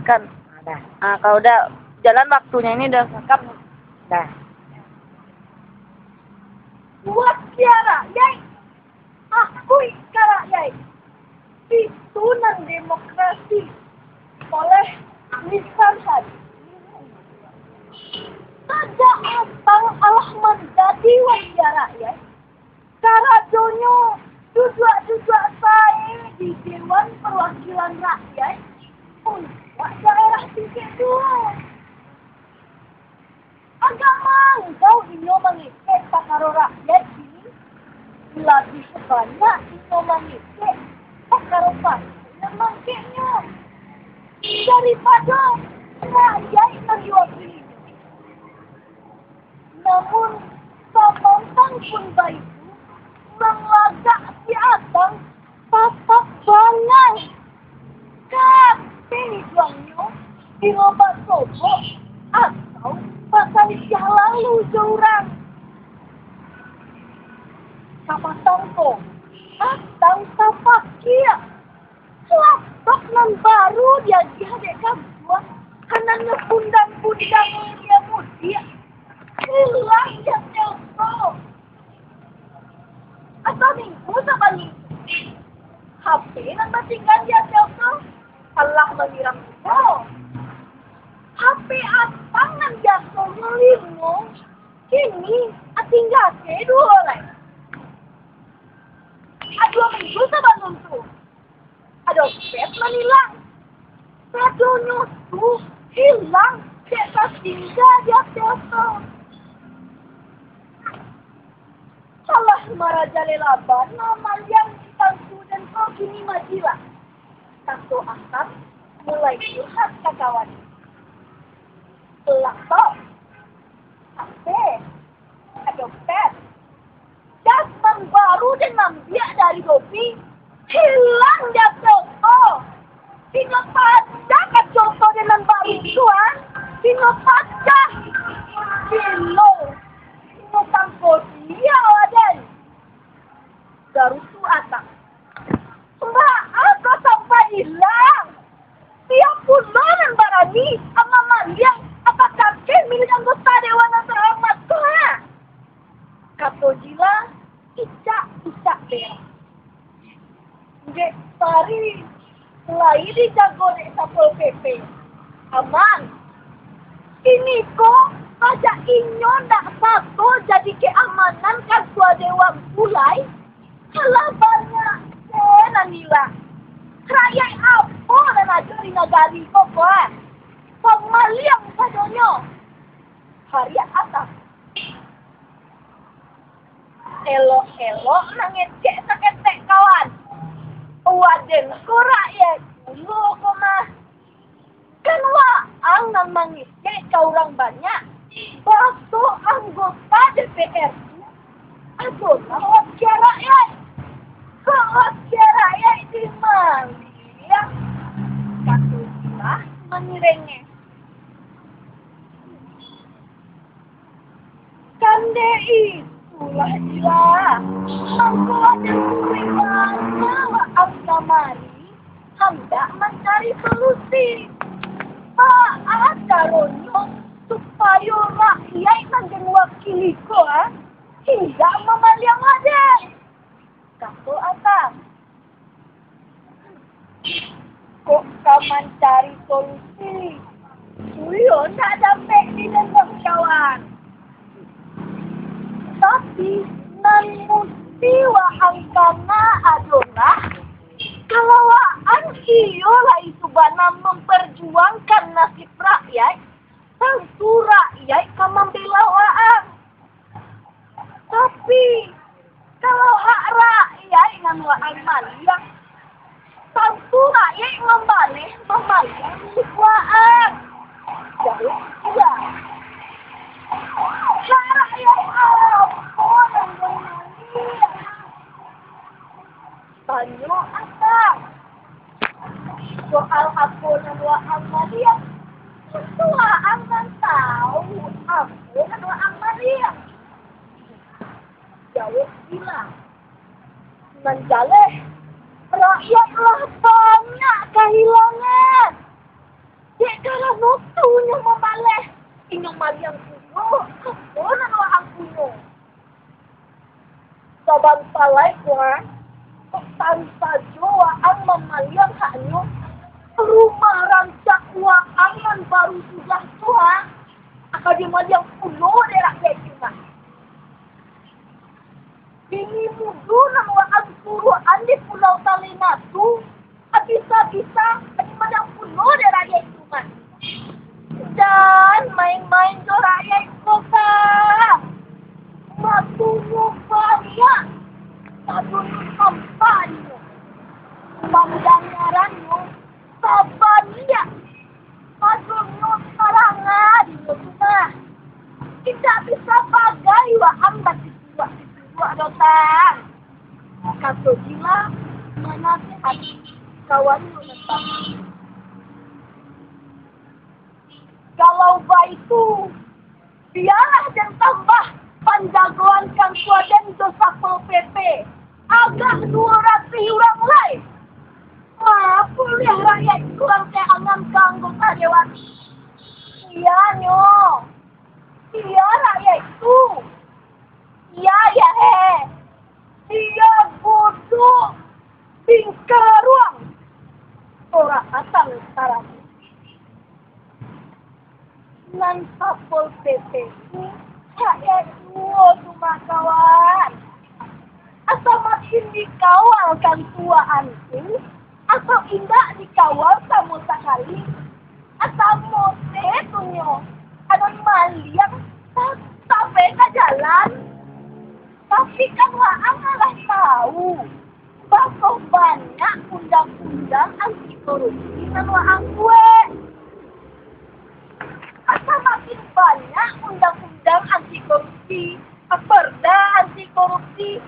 kan. Dah. Nah, kalau udah jalan waktunya ini udah cakep. Dah. Buat Kiara, yai. Akui Kiara, yai. Itu nan demokrasi oleh Nissan Hadi. Saja atang Allah menjadi wakil rakyat. Karadonyo duduk saya di Dewan Perwakilan Rakyat untuk daerah tingkat 2. Agak manggau inyo mengikut pakaro rakyat ini. Lebih sebanyak inyo mengikut pakaro yang mangkiknya. Daripada rakyat yang diwakili. Namun, sabantang pun baik menglagak si abang papak bangang. Tapi juangnya di lomba sobok atau pasal yang lalu seorang. Sama tangko atau sama kia. Laptop nan baru dia dihadapkan gua karena ngepundang-pundang dia mudia. Hilang dia telpon. Atau minggu sama minggu. HP nan tinggal dia telpon. Allah mengiram itu. HP abang nan jatuh ngelimo. Kini tinggal ke 2 lagi. Ada minggu sama nuntu. Ada pet nan hilang. Radonya tuh hilang. Kita tinggal dia telpon. Salah marajalelaban nama yang ditangku dan kau kini majilah. Satu akan mulai curhat ke kawan. Laptop, HP, dompet, jasman baru dan nambiak dari kopi, hilang dia contoh. Tinggal pada kan contoh dengan baru tuan, tinggal pada kilo. Tangko dia waden. Garut tu atas. Mbak, apa sampai hilang? Tiap bulan barani ama mandiang apa kakek milik anggota Dewan Terhormat tu ha? Kato jila, icak berak. Dek sari, mulai dijago dek Sapol PP. Aman. Ini kok aja inyo ndak satu jadi keamanan Ketua Dewan Bulai. Halah banyak nanila. Rakyat apa dan aja di negari kok buat. Pemaliang padonyo. Hari atas. Elok-elok nangecek seketek kawan. Waden ko rakyat dulu kok mah. Kan waang nang mangicek ke orang banyak. Waktu anggota DPR adalah wakil rakyat. Wakil rakyat di Malia. Katulah menirengnya. Kande itulah jilah. Mangkuat dan kurimana waang namari. Hendak mencari solusi. Pak Karonyo supaya rakyat yang wakili ko hingga memaliang ada. Kato atang. Kok kau mencari solusi? Uyo tak dapat di dalam kawan. Tapi nan mesti wahang kana adalah kalau waan iyo lah itu bana memperjuangkan nasib rakyat, tentu rakyat akan membela waan. Tapi kalau hak rakyat dengan waan maliang, tentu rakyat membalik memaliang milik waan. Jadi iya. Hak rakyat apa dan memaliang? Tanya apa? Soal aku dan waan maliang. Ketua Anggan tahu aku dan waan maliang. Jawab bilang. Menjaleh rakyatlah banyak kehilangan. Ano tunya mamaleh? Inyong Mariang kuno. Kapon ano ang kuno? Sabang palay ko ha? Tanpa jowa ang mamaliang hanyo. Rumah rancak ang baru sudah tua. Akademaliang kuno de rakyat kita. Ini mudu nang ang turuan di Pulau Talinatu. Bisa-bisa akademaliang kuno de rakyat kita. Dan main-main do rakyat kota. Matumu banyak. Sadun kampanye. Pandangaranmu sabania. Madunno tarangan di rumah. Tidak bisa bagai wa ambat dua dotang. Kata gila menasihat kawanmu datang. Kalau itu biarlah dan tambah panjagoan kang kuaden dosa Pol PP. Agak 200 orang lain. Maafun ya rakyat kurang keangan ke anggota dewan. Iya nyo. Iya rakyat itu. Iya ya he. Iya bodoh. Bingkar ruang. Orang asal sekarang. Nan Pol PP. Rakyat dua cuma kawan. Asal makin dikawal kan tuaanku. Asal indah dikawal kamu sekali. Asal mote tunyo. Anon maliang sampai ke jalan. Tapi kan waang malah tahu. Bahwa banyak undang-undang anti korupsi dan waang gue. Asal makin banyak undang-undang anti korupsi. Perda anti korupsi.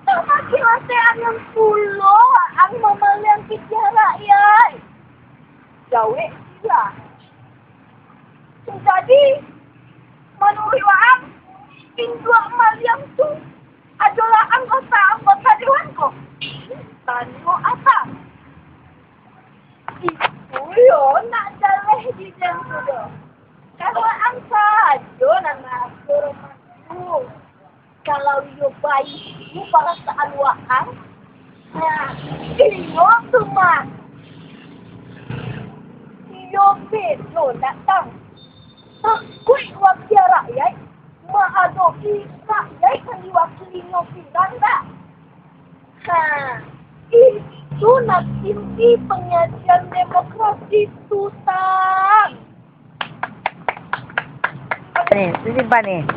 Semakin asean yang pulo ang mamaliang kitya rakyat. Gawe sila. Jadi, menurut waang, indua maliang tu adalah anggota dewan ko. Tanyo apa? Itu yo nak daleh di jam tu. Kalau ang sajo nang atur masuk. Kalau yo bayi itu perasaan waang, nah, iyo cuma, iyo bedo datang, takut wakil rakyat, mengadopsi rakyat yang diwakili ngopilan dah. Nah, itu nanti penyajian demokrasi Sultan. Nih, simpan nih.